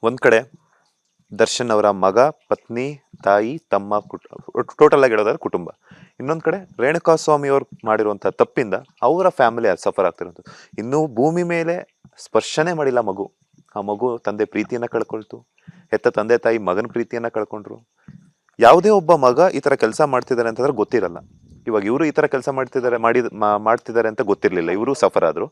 ಒಂದ್ ಕಡೆ ದರ್ಶನ್ ಅವರ ಮಗ, ಪತ್ನಿ, ತಾಯಿ, ತಮ್ಮ ಟೋಟಲ್ ಆಗಿ ಹೇಳೋದಾದ್ರೆ ಕುಟುಂಬ. ಇನ್ನೊಂದ್ ಕಡೆ ರೇಣುಕಾಸ್ವಾಮಿ ಅವ್ರು ಮಾಡಿರುವಂತಹ ತಪ್ಪಿಂದ ಅವರ ಫ್ಯಾಮಿಲಿ ಸಫರ್ ಆಗ್ತಿರೋದು. ಇನ್ನು ಭೂಮಿ ಮೇಲೆ ಸ್ಪರ್ಶನೆ ಮಾಡಿಲ್ಲ ಮಗು. ಆ ಮಗು ತಂದೆ ಪ್ರೀತಿಯನ್ನ ಕಳ್ಕೊಳ್ತು. ಹೆತ್ತ ತಂದೆ ತಾಯಿ ಮಗನ ಪ್ರೀತಿಯನ್ನ ಕಳ್ಕೊಂಡ್ರು. ಯಾವುದೇ ಒಬ್ಬ ಮಗ ಈ ತರ ಕೆಲಸ ಮಾಡ್ತಿದ್ದಾರೆ ಅಂತಂದ್ರೆ ಗೊತ್ತಿರಲ್ಲ. ಇವಾಗ ಇವರು ಈ ತರ ಕೆಲಸ ಮಾಡ್ತಿದ್ದಾರೆ ಅಂತ ಗೊತ್ತಿರ್ಲಿಲ್ಲ. ಇವರು ಸಫರ್ ಆದ್ರು.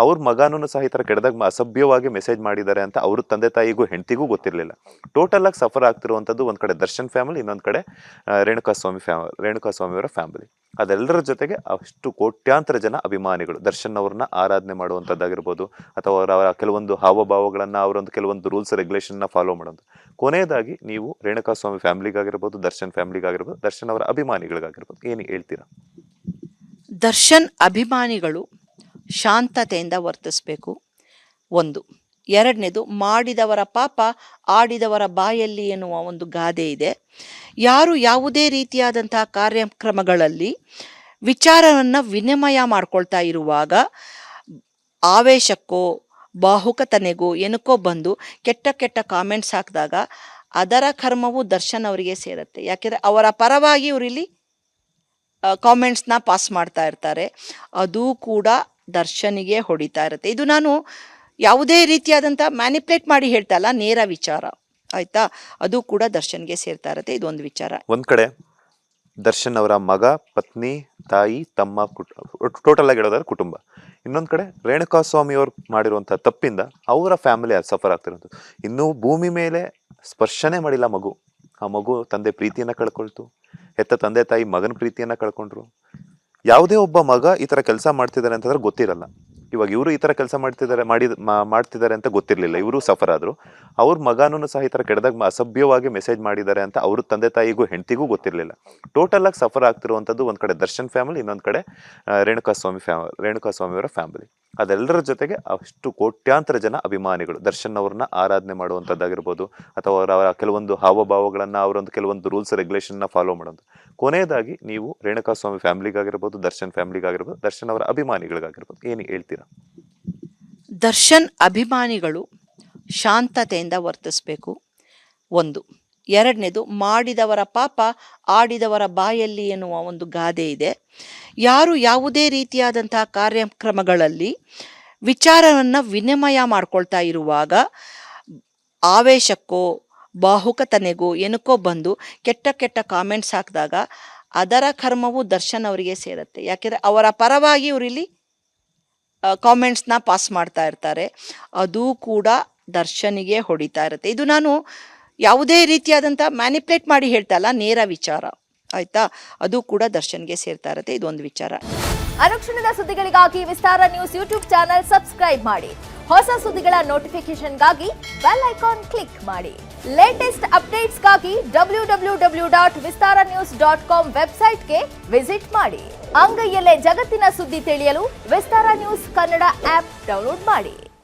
ಅವ್ರ ಮಗನೂ ಸಹ ಈ ತರ ಕೆಡದಾಗ ಅಸಭ್ಯವಾಗಿ ಮೆಸೇಜ್ ಮಾಡಿದ್ದಾರೆ ಅಂತ ಅವ್ರ ತಂದೆ ತಾಯಿಗೂ ಹೆಂಡತಿಗೂ ಗೊತ್ತಿರ್ಲಿಲ್ಲ. ಟೋಟಲ್ ಆಗಿ ಸಫರ್ ಆಗ್ತಿರುವಂತದ್ದು ಒಂದ್ ಕಡೆ ದರ್ಶನ್ ಫ್ಯಾಮಿಲಿ, ಇನ್ನೊಂದ್ ಕಡೆ ರೇಣುಕಾಸ್ವಾಮಿ ಅವರ ಫ್ಯಾಮಿಲಿ. ಅದೆಲ್ಲರ ಜೊತೆಗೆ ಅಷ್ಟು ಕೋಟ್ಯಾಂತರ ಜನ ಅಭಿಮಾನಿಗಳು ದರ್ಶನ್ ಅವ್ರನ್ನ ಆರಾಧನೆ ಮಾಡುವಂತದ್ದಾಗಿರ್ಬೋದು, ಅಥವಾ ಅವರ ಕೆಲವೊಂದು ಹಾವಭಾವಗಳನ್ನ, ಅವರೊಂದು ಕೆಲವೊಂದು ರೂಲ್ಸ್ ರೆಗ್ಯುಲೇಷನ್ ಫಾಲೋ ಮಾಡೋದು. ಕೊನೆಯದಾಗಿ ನೀವು ರೇಣುಕಾಸ್ವಾಮಿ ಫ್ಯಾಮಿಲಿಗಾಗಿರ್ಬೋದು, ದರ್ಶನ್ ಫ್ಯಾಮಿಲಿಗಾಗಿರ್ಬೋದು, ದರ್ಶನ್ ಅವರ ಅಭಿಮಾನಿಗಳಿಗಾಗಿರ್ಬೋದು ಏನು ಹೇಳ್ತೀರಾ? ದರ್ಶನ್ ಅಭಿಮಾನಿಗಳು ಶಾಂತತೆಯಿಂದ ವರ್ತಿಸಬೇಕು, ಒಂದು. ಎರಡನೇದು, ಮಾಡಿದವರ ಪಾಪ ಆಡಿದವರ ಬಾಯಲ್ಲಿ ಎನ್ನುವ ಒಂದು ಗಾದೆ ಇದೆ. ಯಾರು ಯಾವುದೇ ರೀತಿಯಾದಂತಹ ಕಾರ್ಯಕ್ರಮಗಳಲ್ಲಿ ವಿಚಾರವನ್ನು ವಿನಿಮಯ ಮಾಡ್ಕೊಳ್ತಾ ಇರುವಾಗ ಆವೇಶಕ್ಕೋ ಬಾಹುಕತನೆಗೋ ಏನಕ್ಕೋ ಬಂದು ಕೆಟ್ಟ ಕೆಟ್ಟ ಕಾಮೆಂಟ್ಸ್ ಹಾಕಿದಾಗ ಅದರ ಕರ್ಮವು ದರ್ಶನ್ ಅವರಿಗೆ ಸೇರುತ್ತೆ. ಯಾಕೆಂದರೆ ಅವರ ಪರವಾಗಿ ಇವರಿಲ್ಲಿ ಕಾಮೆಂಟ್ಸ್ನ ಪಾಸ್ ಮಾಡ್ತಾ ಇರ್ತಾರೆ. ಅದು ಕೂಡ ದರ್ಶನಿಗೆ ಹೊಡಿತಾ ಇರುತ್ತೆ. ಇದು ನಾನು ಯಾವುದೇ ರೀತಿಯಾದಂಥ ಮ್ಯಾನಿಪ್ಯುಲೇಟ್ ಮಾಡಿ ಹೇಳ್ತಾ ಇಲ್ಲ, ನೇರ ವಿಚಾರ, ಆಯ್ತಾ? ಅದು ಕೂಡ ದರ್ಶನ್ಗೆ ಸೇರ್ತಾ ಇರುತ್ತೆ. ಇದೊಂದು ವಿಚಾರ. ಒಂದ್ ಕಡೆ ದರ್ಶನ್ ಅವರ ಮಗ, ಪತ್ನಿ, ತಾಯಿ, ತಮ್ಮ ಟೋಟಲ್ ಆಗಿ ಹೇಳೋದಾದ್ರೆ ಕುಟುಂಬ. ಇನ್ನೊಂದ್ ಕಡೆ ರೇಣುಕಾಸ್ವಾಮಿ ಅವ್ರು ಮಾಡಿರುವಂತಹ ತಪ್ಪಿಂದ ಅವರ ಫ್ಯಾಮಿಲಿ ಸಫರ್ ಆಗ್ತಿರೋದು. ಇನ್ನು ಭೂಮಿ ಮೇಲೆ ಸ್ಪರ್ಶನೆ ಮಾಡಿಲ್ಲ ಮಗು. ಆ ಮಗು ತಂದೆ ಪ್ರೀತಿಯನ್ನ ಕಳ್ಕೊಳ್ತು. ಹೆತ್ತ ತಂದೆ ತಾಯಿ ಮಗನ ಪ್ರೀತಿಯನ್ನ ಕಳ್ಕೊಂಡ್ರು. ಯಾವುದೇ ಒಬ್ಬ ಮಗ ಈ ತರ ಕೆಲಸ ಮಾಡ್ತಿದ್ದಾರೆ ಅಂತಂದ್ರೆ ಗೊತ್ತಿರಲ್ಲ. ಇವಾಗ ಇವರು ಈ ತರ ಕೆಲಸ ಮಾಡ್ತಿದ್ದಾರೆ ಅಂತ ಗೊತ್ತಿರ್ಲಿಲ್ಲ. ಇವರು ಸಫರ್ ಆದ್ರು. ಅವ್ರ ಮಗನೂ ಸಹ ಈ ತರ ಕೆಡದಾಗ ಅಸಭ್ಯವಾಗಿ ಮೆಸೇಜ್ ಮಾಡಿದ್ದಾರೆ ಅಂತ ಅವ್ರ ತಂದೆ ತಾಯಿಗೂ ಹೆಂಡತಿಗೂ ಗೊತ್ತಿರ್ಲಿಲ್ಲ. ಟೋಟಲ್ ಆಗಿ ಸಫರ್ ಆಗ್ತಿರುವಂತದ್ದು ಒಂದ್ ಕಡೆ ದರ್ಶನ್ ಫ್ಯಾಮಿಲಿ, ಇನ್ನೊಂದ್ ಕಡೆ ರೇಣುಕಾಸ್ವಾಮಿ ಅವರ ಫ್ಯಾಮಿಲಿ. ಅದೆಲ್ಲರ ಜೊತೆಗೆ ಅಷ್ಟು ಕೋಟ್ಯಾಂತರ ಜನ ಅಭಿಮಾನಿಗಳು ದರ್ಶನ್ ಅವ್ರನ್ನ ಆರಾಧನೆ ಮಾಡುವಂತದ್ದಾಗಿರ್ಬೋದು, ಅಥವಾ ಅವರ ಕೆಲವೊಂದು ಹಾವಭಾವಗಳನ್ನ, ಅವರೊಂದು ಕೆಲವೊಂದು ರೂಲ್ಸ್ ರೆಗ್ಯುಲೇಷನ್ ಫಾಲೋ ಮಾಡೋದು. ಕೊನೆಯದಾಗಿ ನೀವು ರೇಣುಕಾಸ್ವಾಮಿ ಫ್ಯಾಮಿಲಿಗಾಗಿರ್ಬೋದು, ದರ್ಶನ್ ಫ್ಯಾಮಿಲಿಗಾಗಿರ್ಬೋದು, ದರ್ಶನ್ ಅವರ ಅಭಿಮಾನಿಗಳಿಗಾಗಿರ್ಬೋದು ಏನು ಹೇಳ್ತೀರಾ? ದರ್ಶನ್ ಅಭಿಮಾನಿಗಳು ಶಾಂತತೆಯಿಂದ ವರ್ತಿಸಬೇಕು, ಒಂದು. ಎರಡನೇದು, ಮಾಡಿದವರ ಪಾಪ ಆಡಿದವರ ಬಾಯಲ್ಲಿ ಎನ್ನುವ ಒಂದು ಗಾದೆ ಇದೆ. ಯಾರು ಯಾವುದೇ ರೀತಿಯಾದಂತಹ ಕಾರ್ಯಕ್ರಮಗಳಲ್ಲಿ ವಿಚಾರವನ್ನು ವಿನಿಮಯ ಮಾಡ್ಕೊಳ್ತಾ ಇರುವಾಗ ಆವೇಶಕ್ಕೋ ಬಾಹುಕತನೆಗೋ ಏನಕ್ಕೋ ಬಂದು ಕೆಟ್ಟ ಕೆಟ್ಟ ಕಾಮೆಂಟ್ಸ್ ಹಾಕಿದಾಗ ಅದರ ಕರ್ಮವು ದರ್ಶನ್ ಅವರಿಗೆ ಸೇರುತ್ತೆ. ಯಾಕೆಂದರೆ ಅವರ ಪರವಾಗಿ ಇವರಿಲ್ಲಿ ಕಾಮೆಂಟ್ಸ್ನ ಪಾಸ್ ಮಾಡ್ತಾ ಇರ್ತಾರೆ. ಅದು ಕೂಡ ದರ್ಶನಿಗೆ ಹೊಡಿತಾ ಇರುತ್ತೆ. ಇದು ನಾನು ಯಾವುದೇ ರೀತಿಯಾದಂಥ ಮ್ಯಾನಿಪ್ಯುಲೇಟ್ ಮಾಡಿ ಹೇಳ್ತಾ ಇಲ್ಲ, ನೇರ ವಿಚಾರ, ಆಯ್ತಾ? ಅದು ಕೂಡ ದರ್ಶನ್ಗೆ ಸೇರ್ತಾ ಇರುತ್ತೆ. ಇದೊಂದು ವಿಚಾರ. ಅನುಕ್ಷಣದ ಸುದ್ದಿಗಳಿಗಾಗಿ ವಿಸ್ತಾರ ನ್ಯೂಸ್ ಯೂಟ್ಯೂಬ್ ಚಾನೆಲ್ ಸಬ್ಸ್ಕ್ರೈಬ್ ಮಾಡಿ. ಹೊಸ ಸುದ್ದಿಗಳ ನೋಟಿಫಿಕೇಶನ್ಗಾಗಿ ಬೆಲ್ ಐಕಾನ್ ಕ್ಲಿಕ್ ಮಾಡಿ. ಲೇಟೆಸ್ಟ್ ಅಪ್ಡೇಟ್ಸ್ಗಾಗಿ www.vistaranews.com ವೆಬ್ಸೈಟ್ಗೆ ವಿಸಿಟ್ ಮಾಡಿ. ಅಂಗೈಯಲ್ಲೇ ಜಗತ್ತಿನ ಸುದ್ದಿ ತಿಳಿಯಲು ವಿಸ್ತಾರ ನ್ಯೂಸ್ ಕನ್ನಡ ಆಪ್ ಡೌನ್ಲೋಡ್ ಮಾಡಿ.